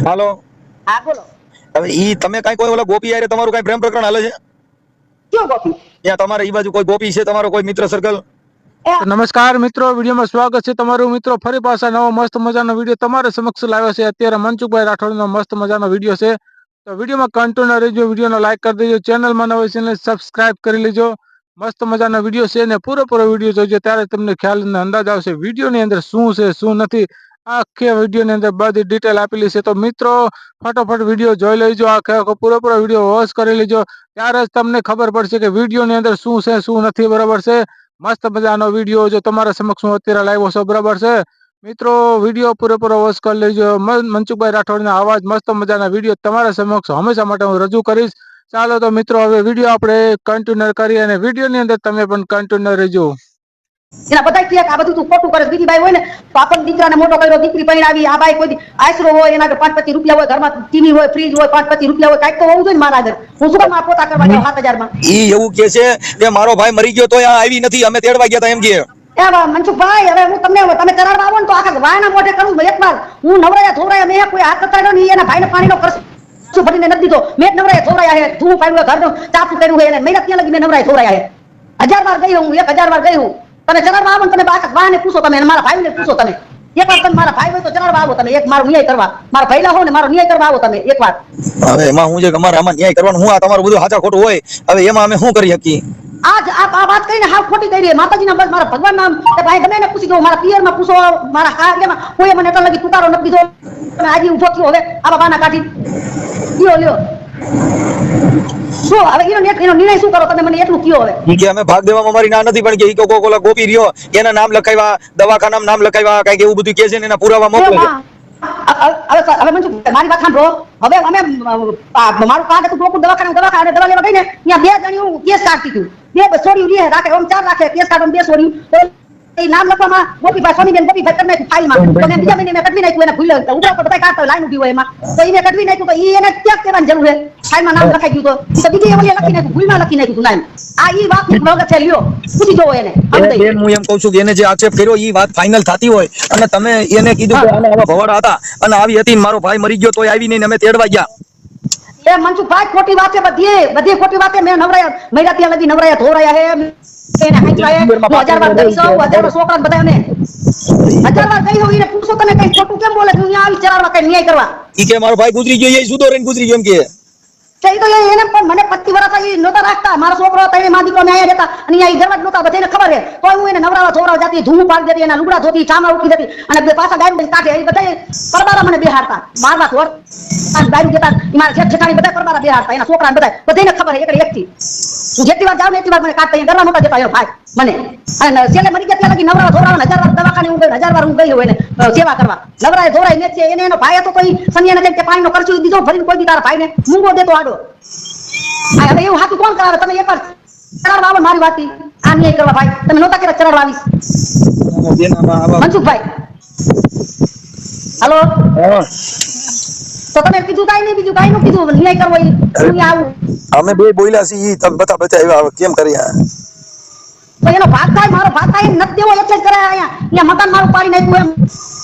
હાલો. હા બોલો. હવે ઈ તમે કઈ કોઈ ઓલા ગોપી યારે તમારું કઈ પ્રેમ પ્રકરણ હાલે છે? કયો ગોપી? ત્યાં તમારે ઈ બાજુ કોઈ ગોપી છે, તમારો કોઈ મિત્ર સર્કલ? નમસ્કાર મિત્રો, વિડીયોમાં સ્વાગત છે તમારું મિત્રો. ફરી પાછા નવો મસ્ત મજાનો વિડીયો તમારા સમક્ષ લાવ્યો છે. અત્યારે મનસુખભાઈ રાઠોડનો મસ્ત મજાનો વિડીયો છે, તો વિડીયોમાં કન્ટિન્યુ રહેજો. વિડીયોનો લાઈક કરી દેજો, ચેનલમાં નવો ચેનલ સબસ્ક્રાઇબ કરી લેજો. મસ્ત મજાનો વિડીયો છે ને પૂરો વિડીયો જોજો, ત્યારે તમને ખ્યાલ અને અંદાજ આવશે વિડીયોની અંદર શું છે શું નથી. આખે વિડીયોની અંદર બધી ડિટેલ આપેલી છે. તો મિત્રો ફટાફટ વિડીયો જોઈ લેજો, આખો પૂરો વિડીયો વોચ કરી લેજો, ત્યારે જ તમને ખબર પડશે કે વિડીયોની અંદર શું છે શું નથી. બરાબર છે? મસ્ત મજાનો વિડીયો જો તમારા સમક્ષ હું અત્યારે લાવ્યો છું. બરાબર છે મિત્રો? વિડીયો પૂરેપૂરો વોચ કરી લેજો. મનસુખભાઈ રાઠોડના આવાજ મસ્ત મજાના વિડીયો તમારા સમક્ષ હંમેશા માટે હું રજૂ કરીશ. ચાલો તો મિત્રો હવે વિડીયો આપણે કન્ટિન્યુ કરીએ અને વિડીયોની અંદર તમે પણ કન્ટિન્યુ રહેજો. એના બધા કે આ બધું તું ખોટું કરે. બીજી બાઈ હોય ને તો આપણ દીકરાને મોટો કર્યો, દીકરી પરણાવી, આ બાઈ કોઈ આશરો હોય, એના આગળ 5-25 રૂપિયા હોય, ઘરમાં ટીવી હોય, ફ્રીજ હોય, 5-25 રૂપિયા હોય, કાંઈક તો હોવું જોઈએ ને મારા આગળ. હું શું કામ આ પોતા કરવા જાઉં 7000 માં? ઈ એવું કે છે કે મારો ભાઈ મરી ગયો તો આ આવી નથી, અમે તેડવા ગયા હતા એમ કે. મનસુખભાઈ, હવે હું તમે ચરાડવા આવો ને તો આખા વાયના મોઢે કરું. એકવાર હું નવરાયા ધોરાયા, મેં કોઈ હાથ કતરાયો નહીં, એના ભાઈને પાણીનો ખર્ચો ભરીને નથી દીધો. મેં નવરાયા ધોરાયા હે, ધૂળ પાડ્યું, ઘરનું ચાપું કર્યું હે, એને મહિના ત્યાં લગી મેં નવરાયા ધોરાયા હે. 1000 વાર ગઈ હું, 1000 વાર ગઈ હું. તમે ચરાડવા આવો ને તમે આખા વાયને પૂછો, તમે મારા ભાઈને પૂછો. તમે એકવાર તમે મારા ભાઈ હોય તો ચરાડવા આવો, તમે એક મારો ન્યાય કરવા, મારા ભૈલા હો ને મારો ન્યાય કરવા આવો તમે એકવાર. હવે એમાં હું છે કે અમારે આમાં ન્યાય કરવાનું, હું આ તમારું બધું સાચા ખોટું હોય, હવે એમાં અમે શું કરી શકીએ? આજ આ વાત કરીને હાવ ખોટી કરી. માતાજીના બસ મારા ભગવાન નામ ભાઈ ગમે એને પૂછી દો, મારા પિયરમાં પૂછો, મારા કાગલેમાં કોઈ મને એટલા લગી તુકારો નથી દીધો. તમે આજે ઉભો થયો, હવે આવા બાના કાઢી લ્યો. શું હવે એનો નિર્ણય શું કરો તમે? મને એટલું કયો. હવે ઈ કે અમે ભાગ દેવામાં અમારી ના નથી, પણ કે ઈ કોકોલા ગોપી રહ્યો એના નામ લખાવ્યા, દવાખાનામાં નામ લખાવ્યા, કઈક એવું બધું કે છે ને એના પુરાવા મોકલે છે. હવે મનસુખ મારી વાત સાંભળો. હવે અમે મારું કાર્ડ હતું ગોકુળ દવાખાને દવા લેવા ગઈ ને, ત્યાં 2 જણી હું કેસ કાઢતી હતું. 2 છોડ્યું રાખે, આમ 4 રાખે કેસ કાઢો, 2 છોડ્યું. એ નામ લખવામાં ગોપીભાઈ સોનીબેન ગોપીભાઈ કરી નાખ્યું ફાઇલમાં. તો મેં બીજા મહિને મેં કટવી નાખ્યું, એને ભૂલ ઉપર પર બધા કાઢતા લાઈન ઉભી હોય એમાં, તો એને કટવી નાખ્યું. તો એને ક્યાં કહેવાની જરૂર છે? ફાઇલમાં નામ લખાઈ ગયું તો બીજી એવલી લખી નાખ્યું, ભૂલમાં લખી નાખ્યું નામ. આ ઈ વાત વગર છે, લ્યો પૂછી જોવો એને. બેન હું એમ કહું છું કે એને જે આક્ષેપ કર્યો ઈ વાત ફાઇનલ થતી હોય અને તમે એને કીધું કે આના આવા ભવાડા હતા અને આવી હતી, મારો ભાઈ મરી ગયો તોય આવી નહીં, અમે તેડવા ગયા. એ મનસુખભાઈ ખોટી વાત છે, બધી ખોટી વાત છે. મેં નવરાયા મહિના ત્યાં લગી નવરાયા ધોરાયા હે, એને હાંચવાય 1000 વાર ગઈ છો, 1000 છોકરા બધા ને 1000 વાર ગઈ હો. એને પૂછો તમે કઈ ખોટું કેમ બોલે? તું અહીંયા આવી ચરારવા કઈ ન્યાય કરવા? ઈ કે મારો ભાઈ ગુજરી ગયો, એ સુધો રહીને ગુજરી ગયો એમ કે. એ તો એને પણ મને 25 વર્ષ ઈ નહોતા રાખતા. મારો છોકરો હતા, એને મા દીકરો અહીંયા રહેતા અને અહીંયા ઘરમાં જ નહોતા, બધાને ખબર છે. તો હું એને નવરાવા ધોરાવા જાતી, ધૂમ પાડી દેતી, એના લુગડા ધોતી, ચામડા ઉઠી દેતી અને પાછા ગાડી કાઢે. એ બધા પરબારા મને બેહાડતા, મારવા ધોર ગાડી દેતા, મારા જેઠ જેઠાણી બધા પરબારા બેહાડતા, એના છોકરાને બધા બધાને ખબર છે. એકથી હું જેટલી વાર જાઉં ને એટલી વાર મને કાઢતા, ઘરમાં નહોતા જતા એનો ભાઈ મને. અને છેલ્લે મરી ગયા ત્યાં લગી નવરાવા ધોરાવા 1000 વાર દવાખાને હું ગઈ, 1000 વાર હું ગઈ હોય એને સેવા કરવા. નવરાએ ધોરાઈ ને છે એને, એનો ભાઈ હતો તો સનિયાને કે પાણીનો ખર્ચો દીધો ભરીને, કોઈ દી તારા ભાઈને મૂંગો દેતો આડો. હવે એવું હાથું કોણ કરાવે? તમે એકવાર ચરાડવા આવો મારી વાત, આ ન્યાય કરવા ભાઈ. તમે નહોતા કે ચરાડવા આવીશ મનસુખભાઈ? હાલો, તો તમે કીધું કાઈ નહીં, બીજું કાઈ નું કીધું ન્યાય કરવો હું આવું. અમે બે બોલ્યા છીએ, તમે બતા કેમ કર્યા? તો એનો ભાગ થાય, મારો ભાગ થાય એમ નથી દેવો એટલે જ કરાય. અહીંયા મકાન મારું પાડી નાખ્યું, એમ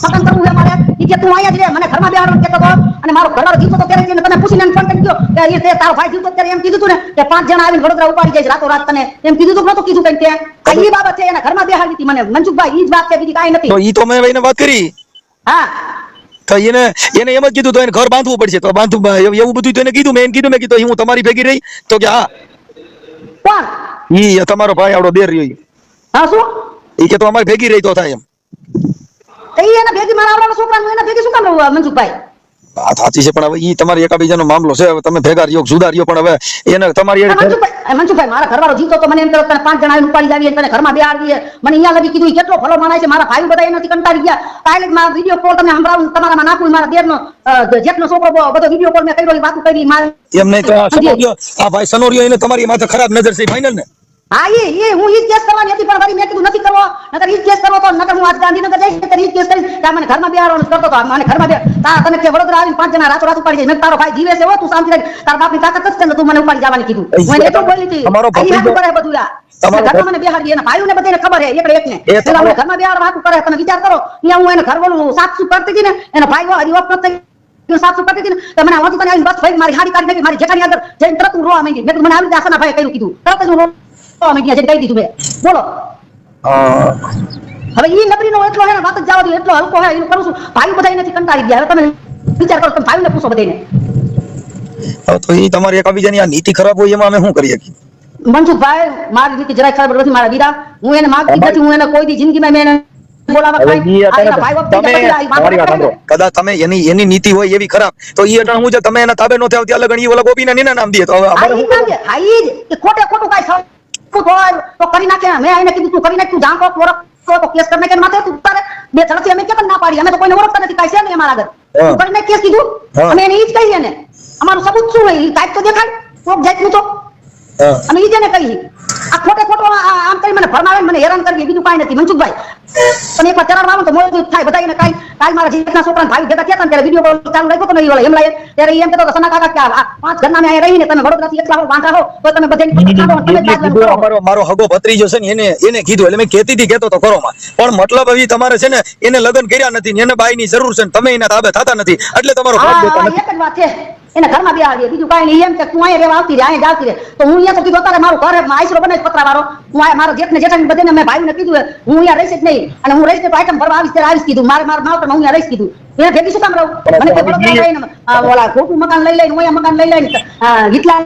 મકાન કરવું છે મારે. ઈ કે તું અહીંયા જ રે, મને ઘરમાં બેહાડવાનું કહેતો હતો અને મારો ઘરવાળો જીવતો તો ત્યારે તમે પૂછીને ફોન કરી ગયો કે એ તે તારો ભાઈ જીવતો ત્યારે એમ કીધું તું ને કે 5 જણા આવીને વડોદરા ઉપાડી જાય રાતો રાત, તને એમ કીધું તું નહોતું કીધું કઈ? ત્યાં ઈ બાબત છે, એના ઘરમાં બેહાડી હતી મને મનસુખભાઈ, ઈ જ વાત છે, બીજી કાઈ નથી. તો ઈ તો મેં એને વાત કરી. હા, તો એને એમ જ કીધું તો એને ઘર બાંધવું પડશે, તો બાંધવું એવું બધું તો એને કીધું. મેં કીધું હું તમારી ભેગી રહી, તો કે હા. કોણ? ઈ તમારો ભાઈ આવડો દેર રહ્યો. હા, શું? ઈ કે તો અમારી ભેગી રહી તો થાય એમ. એના ભેગી મારા આવડાના છોકરાનું એના ભેગી શું કામ રહું મનસુખભાઈ? વાત સાચી છે, પણ હવે ઈ તમારી એકાબીજાનો મામલો છે. હવે તમે ભેગા રહ્યો જુદા રહ્યો, પણ હવે એને તમારી મનસુખભાઈ મારા ઘરવાળો જીવતો તો મને એમ કરો તને 5 જણા આવીને ઉપાડી જાવી, તને ઘરમાં બેહાડી, મને અહીંયા લગી કીધું કેટલો ભલો માણસ છે. મારા ભાઈ બધા એનાથી કંટાળી ગયા. કાલે જ મારા વિડીયો કોલ તમને સંભળાવું, તમારામાં નાખું. મારા દેરનો જેઠનો છોકરો બધો વિડીયો કોલ મેં કર્યો, વાતો કરી મારે એમ નહીં તો આ ભાઈ સનોરિયો એને તમારી માથે ખરાબ નજર છે ફાઇનલ ને. હા, હું ઈ કેસ કરવાની હતી, પણ મેં કીધું નથી કરવો, નકર ઈ કેસ કરવો તો નકર હું આજ ગાંધીનગર જઈશ ને ઈ કેસ કરી મને ઘરમાં બેહાડવાનો કરતો હતો. મને ઘરમાં તને કે વડોદરા આવીને 5 જણા રાતો રાત ઉપાડી જાય. મેં તારો ભાઈ જીવે છે, હો તું શાંતિ રાખ, તારા બાપની તાકાત છે ને, તું મને ઉપાડી જવાની કીધું. હું એટલું બોલી હતી, આ કરે બધું ઘરમાં મને બેહાડી, એના ભાઈઓને બધાને ખબર છે, એકને પેલા મને ઘરમાં બેહાડવા વાતું કરે. તમે વિચાર કરો, અહીંયા હું એને ઘર બોલું સાફ સુફ કરતી હતી ને, એનો ભાઈ હજી ઓફ નથી સાફ સુફ કરતી હતી ને તો મને આવતું તને બસ ભાઈ મારી હાડી કાઢી નાખી મારી જેઠાની આગળ જઈને તરત હું રોવા માંડી મેં કીધું મને આવી રીતે આસના ભાઈ કહ્યું કીધું તરત જ હું રોવા માંડી જઈને કહી દીધું મેં બોલો હવે ઈ નબળીનો એટલો હે ને વાત જ જવા દો એટલો હલકો હે એનું કરું છું ભાઈ બધા નથી કંટાળી ગયા હવે તમે વિચાર કરો તમે ભાઈને પૂછો બધાને તો એ તમારી એકબીજાની આ નીતિ ખરાબ હોય એમાં અમે શું કરી શકીએ મનસુખભાઈ મારી રીતે જરાય ખબર નથી મારા વીરા હું એને માંગતી નથી હું એને કોઈ દી જિંદગીમાં મેં એને બોલાવા ખાઈ આ ભાઈ વખતે કદાચ તમે એની નીતિ હોય એવી ખરાબ તો ઈ અટણ હું છે તમે એના તાબે નો થાવ ત્યાં લગન ઈ ઓલા ગોપીના નીના નામ દે તો હવે અમારે શું કરવું? ખોટે ખોટું કાઈ તો કરી નાખે મેં એને કીધું તું કરી નાખ તું જાણ તો કેસ કરી નાખે માથે તું તારે બે ઝડપથી અમે કેમ ના પાડી અમે તો કોઈને ઓળખતા નથી કાઈ છે નહીં અમારા આગળ તું કરી નાખ કેસ કીધું અમે એને ઈ જ કહીએ ને અમારું સબૂત શું હોય ઈ કાઈ તો દેખાડ કોક જાતનું તો અને ઈ જેને કહી આ ખોટે ખોટો આમ કરી મને ફરમાવે મને હેરાન કરી બીજું કાઈ નથી મનસુખભાઈ પણ એકવાર ચરાડવાનું તો મોડું થાય બધા એને કાઈ કાલ મારા જીતના છોકરાને ભાઈ ભેગા થયા ત્યારે વિડિયો કોલ ચાલુ રાખ્યો તો નહીં ઓલા એમ લાગે ત્યારે ઈ એમ કહેતો સના કાકા કે આ 5 ઘરના મેં અહીં રહીને તમે વડોદરાથી એકલા હો વાંઢા હો તો તમે બધાને મારો હગો ભત્રીજો છે ને એને કીધું એટલે મેં કેતી હતી કેતો તો કરો માં પણ મતલબ હવે તમારે છે ને એને લગ્ન કર્યા નથી ને એને બાઈની જરૂર છે ને તમે એના તાબે થતા નથી એટલે તમારો ભાગ દેતા નથી એક જ વાત છે એને ઘરમાં બેહાડીએ બીજું કાઈ નહીં એમ કે તું અહીંયા રહેવા આવતી રહે અહીંયા જાવતી રહે તો હું અહીંયા તો કીધું અત્યારે મારું ઘર આઈસરો બનાવી પતરાવાળો હું આ મારો જેઠને જેઠાણી બધાને મેં ભાઈને કીધું હું અહીંયા રહીશ જ નહીં અને હું રહીશ તો આઈટમ ભરવા આવીશ ત્યારે આવીશ કીધું મારે મારા માવતરમાં હું અહીંયા રહીશ કીધું એને ભેગી શું કામ રહું મને કે વડોદરા લઈને ઓલા ખોટું મકાન લઈ લઈને હું અહીંયા મકાન લઈ લઈને ગીતલા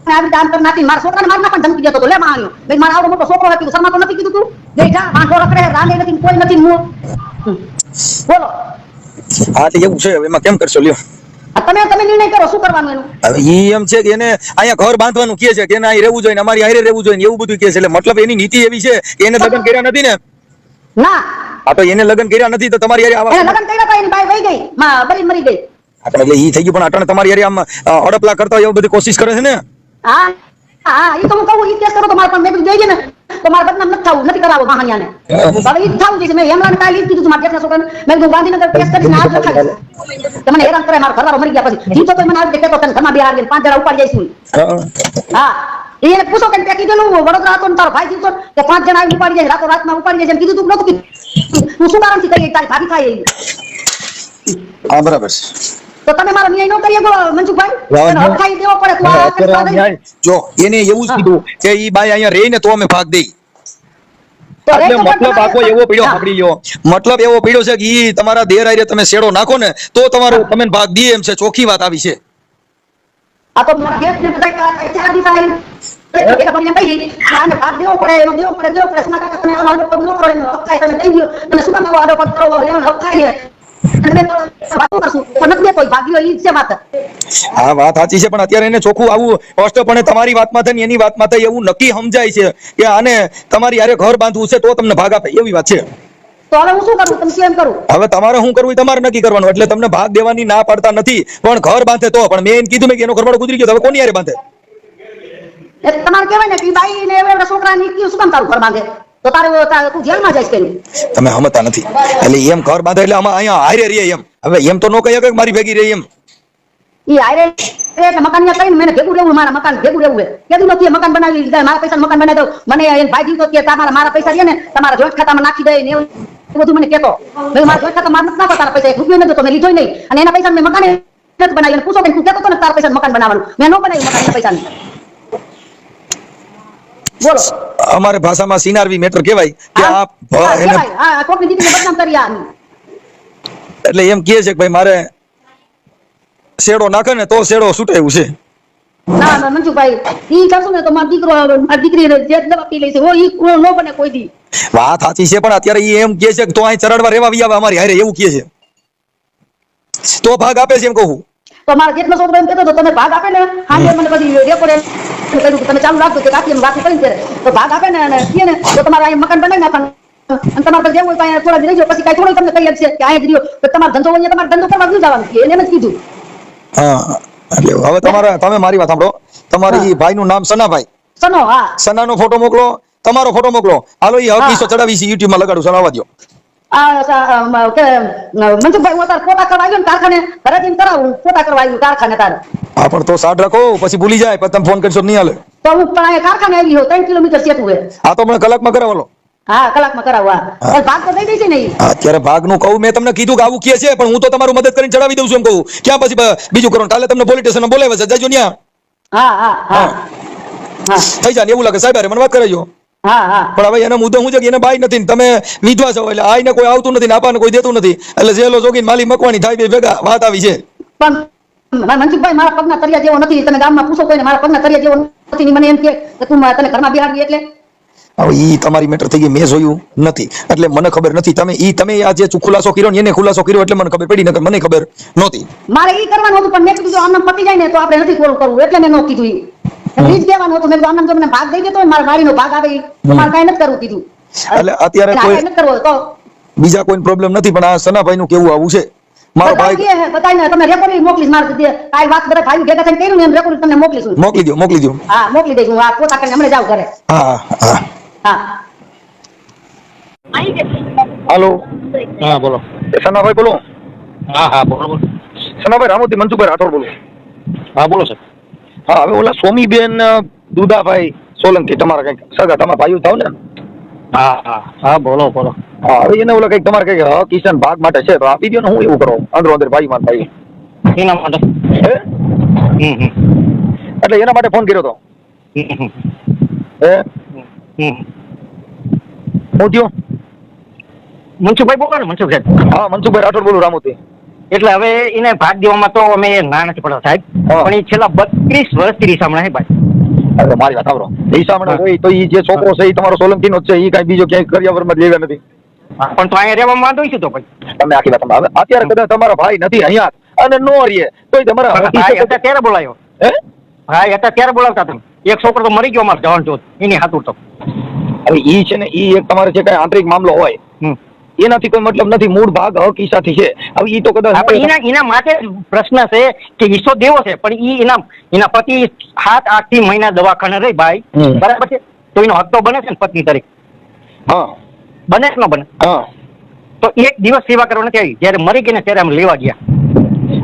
આવી રીતે આમ કરી નાખી મારા છોકરાને માર નાખવાની ધમકી દેતો તો લે માં આવ્યો ભાઈ મારા આવડો મોટો છોકરો હતો શર્મા તો નથી કીધું તું ગઈ જા વાંઢો રખડે રાને નથી કોઈ નથી બોલો હા તો એવું છે એમાં કેમ કરશો લ્યો તમે નિર્ણય કરો શું કરવાનું એનું હવે ઈ એમ છે કે એને અહીંયા ઘર બાંધવાનું કહે છે કે એને અહીં રહેવું જોઈએ ને અમારી હારે રહેવું જોઈએ ને એવું બધું કહે છે એટલે મતલબ એની નીતિ એવી છે કે એને લગ્ન કર્યા નથી ને ના આ તો એને લગ્ન કર્યા નથી તો તમારી હારે આવા એને લગ્ન કર્યા હતા એની બાઈ વહી ગઈ માં બરી મરી ગઈ એટલે ઈ થઈ ગયું પણ અટાણે તમારી હારે આમ અડપલા કરતા હોય એવું બધી કોશિશ કરે છે ને હા હા ઈ તો હું કહું ઈ કેસ કરો તો મારે પણ મેં કીધું જોઈએ ને તો મારે બદનામ નથી થવું નથી કરાવો કહાનિયાને હવે ઈ થવું જોઈએ મેં હેમલાને કાલે ઈ કીધું મારા જેઠના છોકરાને મેં કીધું ગાંધીનગર કેસ કરીને આજ લખાડી તમને હેરાન કરે મારો ઘરવાળો મરી ગયા પછી જીતો તો મને આવી કહેતો તને ઘરમાં બેહાડી 5 જણા ઉપાડી જઈશું હા એને પૂછો કે તે કીધેલું વડોદરા હતો ને તારો ભાઈ જીતો કે 5 જણા આવી ઉપાડી જાય રાતો રાતમાં ઉપાડી જાય કીધું તું નતું કીધું તું શું કારણથી કરી તારી ભાભી થાય હા બરાબર છે તો તમે મારો ન્યાય ન કરી શકો મનસુખભાઈ હકાઈ દેવો પડે જો એને એવું જ કીધું કે ઈ બાઈ અહીંયા રહીને તો અમે ભાગ દઈ એટલે મતલબ આખો એવો પીડ્યો સાંભળી લ્યો મતલબ એવો પીડ્યો છે કે ઈ તમારા દેર આરે તમે શેડો નાખો ને તો તમારો તમે ભાગ દે એમ છે ચોખ્ખી વાત આવી છે આ તો મારા ગેસ ને બધા ચાર દિવસ આવી એક પણ એમ કહી આને ભાગ દેવો પડે એનો દેવો પડે સના કાકા તમે આનો પગ નો કરો એનો હકાઈ તમે દઈ દો અને શું કામ આનો પગ કરો એનો હકાઈ હા વાત સાચી છે પણ અત્યારે એને ચોખ્ખું આવું સ્પષ્ટપણે તમારી વાતમાં થાય એની વાતમાં થાય એવું નક્કી સમજાય છે કે આને તમારી હારે ઘર બાંધવું છે તો તમને ભાગ આપે એવી વાત છે તો હવે હું શું કરું તમે કેમ કરું હવે તમારે શું કરવું તમારે નક્કી કરવાનું એટલે તમને ભાગ દેવાની ના પાડતા નથી પણ ઘર બાંધે તો પણ મેં કીધું મેં કે એનો ઘરવાળો ગુજરી ગયો હવે કોની હારે બાંધે તમારે કહેવાય ને કે બાઈ ને એવડા છોકરા ની શું કામ તારું ઘર બાંધે તો તારે તું જેલમાં જઈશ કે તમે સમજતા નથી એટલે એમ ઘર બાંધે એટલે આમાં અહીંયા હારે રહીએ એમ હવે એમ તો ન કહી કે મારી ભેગી રહી એમ ઈ હારે એટલે મકાન ને કઈ મને ભેગું રહેવું મારા મકાન ભેગું રહેવું કેદું નથી મકાન બનાવી લીધા મારા પૈસા મકાન બનાવી દો મને એને ભાઈ દીધો કે તમારા મારા પૈસા છે ને તમારા જોઈન્ટ ખાતામાં નાખી દે ને એવું બધું મને કહેતો મેં મારા જોઈન્ટ ખાતામાં નથી નાખો તારા પૈસા રૂપિયો નથી તો મેં લીધો નહીં અને એના પૈસા મેં મકાન નથી બનાવ્યું પૂછો કે તું કહેતો ને તારા પૈસા મકાન બનાવવાનું મેં ન બનાવ્યું મકાન પૈસા બોલો અમારે ભાષામાં સિનારવી મેટર કહેવાય કે આ એને હા કોકની દીકરીને બદનામ કરી આ એટલે એમ કહે છે કે ભાઈ મારે શેડો નાખે ને તો શેડો છૂટે એવું છે ના ના મંજુભાઈ ઈ કરશું ને તો મારો દીકરો મારી દીકરીને જે દવા પી લે છે ઓ ઈ ન બને કોઈ દી વાત સાચી છે પણ અત્યારે ઈ એમ કહે છે કે તો અહીં ચરડવા રહેવા આવી આવે અમારી હારે એવું કહે છે તો ભાગ આપે છે એમ કહું તો મારા જેટલો છોકરો એમ કહેતો તો તમે ભાગ આપે ને હાજે મને બધી રેકોર્ડ કર્યું તમે ચાલુ રાખજો કે કાકી વાત કરી તો ભાગ આપે ને અને કહે ને તો તમારે અહીં મકાન બનાવી નાખવાનું અને તમારે જેવું હોય થોડા રહી જાવ પછી કઈ થોડું તમને કહી છે કે અહીંયા રહ્યો તો તમારો ધંધો હોય તમારે ધંધો કરવા જ જવાનું એને એમ જ કીધું હા એટલે હવે તમે મારી વાત સાંભળો તમારી ભાઈનું નામ સનાભાઈ સનો હા સનાનો ફોટો મોકલો તમારો ફોટો મોકલો હાલો ઈ હકીસો ચડાવી છે YouTube માં લગાડું સનાવા દો મંજુભાઈ હું તાર ફોટા કરવા આવ્યો ને કારખાને ઘરે જઈને કરાવું ફોટા કરવા આવ્યું કારખાને તારે હા પણ તો સાડ રાખો પછી ભૂલી જાય પછી તમે ફોન કરશો નહીં હાલે તો હું પણ કારખાને આવી હો 3 કિલોમીટર સેટું હે હા તો મને કલાકમાં કરાવલો હા કલાકમાં કરાવવા બસ ભાગ તો દઈ દેશે ને ઈ. અત્યારે ભાગનું કહું મેં તમને કીધું કે આવું કહે છે પણ હું તો તમારું મદદ કરીને ચડાવી દઉં છું એમ કહું ક્યાં પછી બીજું કરો કાલે તમને પોલીસ સ્ટેશન બોલાવે છે જાજો ન્યા હા હા હા હા થઈ જાય ને એવું લાગે સાહેબ હારે મને વાત કરાવજો હા હા પણ હવે એનો મુદ્દો શું છે કે એને બાઈ નથી ને તમે વિધવા છો એટલે આઈને કોઈ આવતું નથી ને આપાને કોઈ દેતું નથી એટલે જેલો જોગીને માલી મકવાની થાય બે ભેગા વાત આવી છે પણ મનસુખભાઈ મારા પગના તળિયા જેવો નથી તમે ગામમાં પૂછો કોઈને મારા પગના તળિયા જેવો નથી ને મને એમ કે તું તને ઘરમાં બિહાડી એટલે હવે ઈ તમારી મેટર થઈ ગઈ મેં જોયું નથી એટલે મને ખબર નથી તમે આ જે ખુલાસો કર્યો ને એને ખુલાસો કર્યો એટલે મને ખબર પડી નકર મને ખબર નહોતી મારે ઈ કરવાનું હતું પણ મેં કીધું જો આમ પતી જાય ને તો આપણે નથી કોલ કરવું એટલે મેં નો કીધું ઈ જ કહેવાનું હતું મેં કીધું આમ જો મને ભાગ દઈ દેતો હોય મારા ગાડીનો ભાગ આવે ઈ તો મારે કાંઈ નથી કરવું કીધું એટલે અત્યારે એટલે કોઈ આપણે નથી કરવો તો બીજા કોઈ પ્રોબ્લેમ નથી પણ આ સનાભાઈ નું કેવું આવું છે મારો ભાઈ બતાવીને તમે રેકોર્ડિંગ મોકલીશ મારે આ વાત બધા ભાઈ ભેગા થઈને કર્યું ને એમ રેકોર્ડિંગ તમને મોકલીશું મોકલી દો હા મોકલી દઈશું આ પોતા કરીને હમણાં જાવ ઘરે હા હા હા હાલો હા બોલો સનાભાઈ બોલો હા હા બોલો સનાભાઈ રામોતી મનસુખભાઈ રાઠોડ બોલો હા બોલો સર હા હવે ઓલા સોમીબેન દુદાભાઈ સોલંકી તમારા કઈક સગા તમારા ભાઈઓ થાવ ને હા હા હા બોલો બોલો હા હવે એને ઓલા કઈક તમારે કઈક કિસાન ભાગ માટે છે તો આપી દો ને હું એવું કરો અંદરો અંદર ભાઈ માં ભાઈ એના માટે હે હમ એટલે એના માટે ફોન કર્યો તો હમ હે હમ હું થયો મનસુખભાઈ બોલો ને મનસુખભાઈ હા મનસુખભાઈ રાઠોડ બોલું રામોતી એટલે હવે એને ભાગ દેવામાં તો અમે ના નથી પડતા સાહેબ હા. પણ એ છેલ્લા 32 વર્ષથી રીસામણા છે ભાઈ અરે મારી વાત સાંભળો ઈસામણા હોય તો ઈ જે છોકરો છે ઈ તમારો સોલંકી નો જ છે ઈ કાંઈ બીજો ક્યાંય કરિયાવરમાં જ લેવા નથી પણ તો અહીંયા રહેવામાં વાંધો શું તો પછી તમે આખી વાત હવે અત્યારે કદાચ તમારા ભાઈ નથી અહીંયા અને નો રહીએ તોય તમારા ભાઈ હતા ત્યારે બોલાયો હે ભાઈ હતા ત્યારે બોલાવતા તમે એક છોકરો તો મરી ગયો અમારે જવાન જોત એની હાથું તો હવે ઈ છે ને ઈ એક તમારે જે કઈ આંતરિક મામલો હોય હમ એનાથી કોઈ મતલબ નથી મૂળ ભાગ હક ઈસાથી છે હવે ઈ તો કદાચ આપણે એના માટે પ્રશ્ન છે કે ઈસો દેવો છે પણ એના પતિ 7-8 મહિના દવાખાને રહી ભાઈ હમ. બરાબર છે તો એનો હક તો બને છે ને પત્ની તરીકે હા બને કે ન બને હા તો એક દિવસ સેવા કરવા નથી આવી જયારે મરી ગઈ ને ત્યારે અમે લેવા ગયા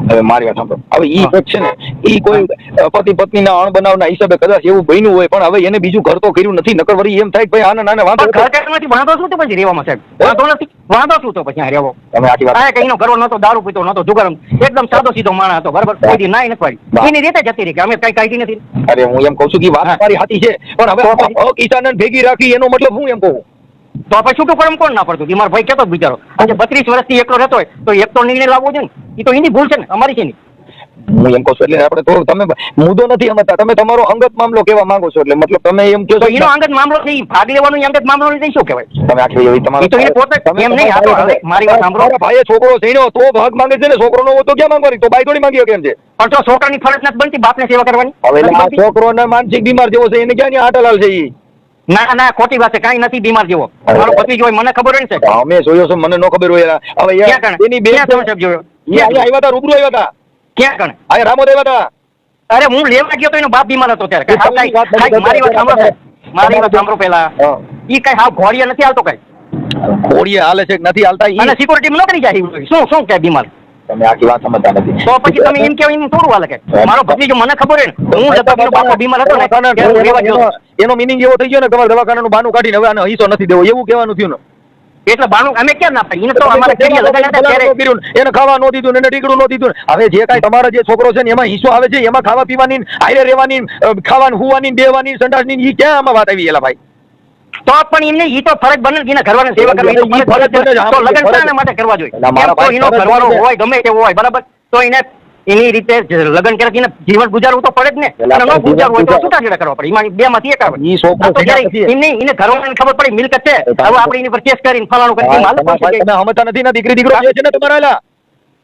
હવે મારી વાત સાંભળો હવે ઈ હા. પક્ષ છે ને ઈ કોઈ પતિ પત્નીના અણબનાવના હિસાબે કદાચ એવું બન્યું હોય પણ હવે એને બીજું ઘર તો કર્યું નથી નકર વળી એમ થાય કે ભાઈ આને નાને વાંધો પણ ઘર કરવાથી વાંધો શું તો પછી રહેવામાં સાહેબ વાંધો નથી વાંધો શું તો પછી આ રહેવો તમે આખી વાત આ કઈનો કરવો નતો દારૂ પીતો નતો જુગાર એટલમ સાદો સીધો માણસ હતો બરાબર કોઈ દી નાઈ નથી પાડી એની રીતે જતી રહી કે અમે કઈ કાઢી નથી અરે હું એમ કહું છું કે વાત હા. મારી સાચી છે પણ હવે તો પછી? હક ઈસાને ભેગી રાખી એનો મતલબ હું એમ કહું તો પછી છૂટું કરમ કોણ ના પડતું મારો ભાઈ કેતો જ બિચારો આજે 32 વર્ષથી એકલો રહેતો હોય તો એક તો નિર્ણય લાવવો છે ને એ તો એની ભૂલ છે ને અમારી છે નહીં હું એમ કહું છું એટલે આપણે તો તમે મુદ્દો નથી સમજતા તમે તમારો અંગત મામલો કહેવા માંગો છો એટલે મતલબ તમે એમ કહો તો છો એનો અંગત મામલો છે ઈ ભાગ લેવાનો ઈ અંગત મામલો નથી શું કહેવાય તમે આખી એવી તમારો ઈ તો એને પોતે એમ નહીં આ તો હવે મારી વાત સાંભળો તમારા ભાઈએ છોકરો થઈને તો ભાગ માંગે છે ને છોકરો નો હોય તો ક્યાં માંગવાની તો બાઈ થોડી માંગી કેમ છે પણ તો છોકરાની ફરજ નથી બનતી બાપને સેવા કરવાની હવે નથી આ બનતી? છોકરોને માનસિક બીમાર જેવો છે એને ક્યાં ન્યા આટલાલ છે ઈ ના ના ખોટી વાત છે કાંઈ નથી બીમાર જેવો મારો પતિ જોઈ મને ખબર હોય ને સાહેબ અમે જોયો છે મને નો ખબર હોય હવે ક્યાં કણે એની બે ક્યાં તમે સાહેબ જોયો આવ્યા હતા રૂબરૂ આવ્યા હતા ક્યાં કણે આ રામોદ આવ્યા હતા અરે હું લેવા ગયો તો એનો બાપ બીમાર હતો ત્યારે એ કાંઈ તમારી વાત કાંઈ મારી વાત સાંભળો સાહેબ મારી વાત સાંભળો પહેલા હા. ઈ કઈ હાવ ઘોડિયા નથી હાલતો કઈ ઘોડીએ હાલે છે કે નથી હાલતા ઈ અને સિક્યુરિટી નોકરી જાય શું કે બીમાર તમે આખી વાત સમજતા નથી તો પછી તમે એમ કેવું એમ થોડું હાલે કે મારો ભત્રીજો મને ખબર હોય ને હું લગભગ બાપો બીમાર હતો ને ત્યારે હું લેવા ગયો હતો. એનો મિનિંગ એવો થઈ ગયો ને તમારે દવાખાનાનું બાનું કાઢીને હવે આનો હિસ્સો નથી દેવો એવું કહેવાનું થયું ને એટલે બાનું અમે ક્યાં ના પાડી એને તો અમારે કેરીએ લગાડ્યા હતા ત્યારે એને ખાવા નો દીધું ને એને ટીકડું નો દીધું ને હવે જે કાંઈ તમારા જે છોકરો છે ને એમાં હિસ્સો આવે છે એમાં ખાવા પીવાની હારે રહેવાની ખાવાની હુવાની બેવાની સંડાસની ઈ ક્યાં આમાં વાત આવી એલા ભાઈ તો પણ એમને ઈ તો ફરજ બને ને એના ઘરવાળાને સેવા કરવી ઈ તો ફરજ બને છે. તો લગ્ન શાના માટે કરવા જોઈએ એટલે મારા એમ તો એનો ભાઈ ઘરવાળો હોય ગમે તેવો હોય બરાબર તો એને એની રીતે લગ્ન કરે એને જીવન ગુજારવું તો પડે જ ને એટલે અને ન આપણે ગુજારવું હોય તો જીવન છૂટાછેડા કરવા પડે એમાં બે માંથી એક આવે ઈ છોકરો આ તો જ્યારે નથી. એને ઘરવાળાને ખબર પડી મિલકત છે હવે આપણે એની પર કેસ કરીને ફલાણું કરી માલ તમારા ભાઈ તમે સમજતા નથી ને દીકરી દીકરો જે છે ને તમારા એલા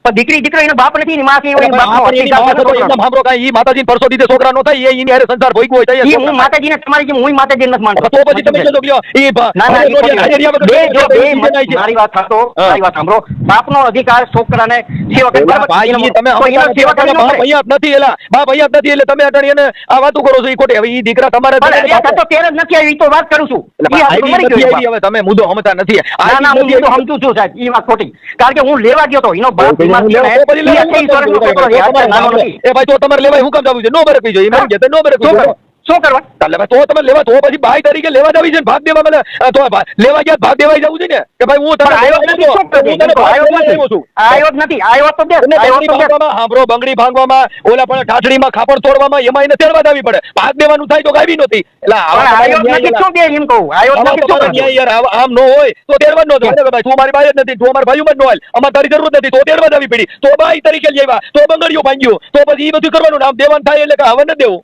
પણ દીકરી દીકરો એનો બાપ નથી એની માં છે એની બાપનો આપણે એની અધિકાર વાત નથી કરો, છોકરાનો. એમનેમ સાંભળો કાંઈ ઈ માતાજીને પરસો દીધે છોકરા નો થાય એ એની હારે સંસાર ભોગવો હોય તો એ ઈ છોકરા હું માતાજીને તમારી જેમ હું માતાજીને નથી માનતો તો પછી તમે કહેજો કે લ્યો, ઈ ના ના ઈ ખોટી વાત. બે જો બે જણાય છે. મારી વાત સાંભળો હા. મારી વાત સાંભળો બાપનો અધિકાર છોકરાને સેવા કરી એલા ભાઈ, ઈ તમે તો એનો સેવા કરી ન બાપ કરે. અહીંયા જ નથી એલા બાપ અહીંયા જ નથી એટલે તમે અટાણી એને આ વાતો કરો છો ઈ ખોટી હવે ઈ દીકરા તમારે પણ અરે આ તો તેર જ નથી આવી ઈ તો વાત કરું છું એટલે ઈ આવી હાથું મરી નથી ગયો આવી, એ બાપ. હવે તમે મુદ્દો સમજતા નથી ના ના હું તો સમજુ છું સાહેબ ઈ વાત ખોટી કારણ કે હું લેવા ગયો તો એનો બાપ બીમાર છે ને, ઈ 28 વર્ષનો છોકરો છે, અત્યારે નાનો નથી. એ ભાઈ તો તમારે લેવાય હું કામ જવું છે નો બરકવી જોઈએ એમ કે નો બરકવી શું જોઈએ કરો? શું કરવા? તાલે ભાઈ તો તમે લેવા તો પછી ભાઈ તરીકે લેવા જ આવી છે ને ભાગ દેવા મને તો લેવા ગયા ભાગ દેવા જવું છે ને કે ભાઈ હું તને આવ્યો જ નથી, શું કરે? હું તને ભાગ દેવા આવ્યો છું. આવ્યો જ નથી, આવ્યો તો દે, એને આવ્યો બંગડી તો દે. ભાંગવામાં, હાંભળો, બંગડી ભાંગવામાં, ઓલા પણ ઠાઠડીમાં ખાપડ તોડવામાં એમાં એને તેડવા જ આવી પડે. ભાગ દેવાનું થાય તો કાંઈ બી નહોતી. એટલે પણ આવ્યો જ નથી, શું દે એમ કહું? આવ્યો જ નથી, શું તમારો કરે? ન્યાય યાર આમ નો હોય તો તેડવા જ નો જવાય ને ભાઈ. તું મારી બાઈ જ નથી, તું અમારા ભાઈઓ જ નો હાલ. અમારે તારી જરૂર નથી તો તેડવા જ આવી પડી. તો બાઈ તરીકે જ આવ્યા, તો બંગડીઓ ભાંગ્યો, તો પછી એ બધું કરવાનું. આમ દેવાનું થાય એટલે કે હવે ન દેવું.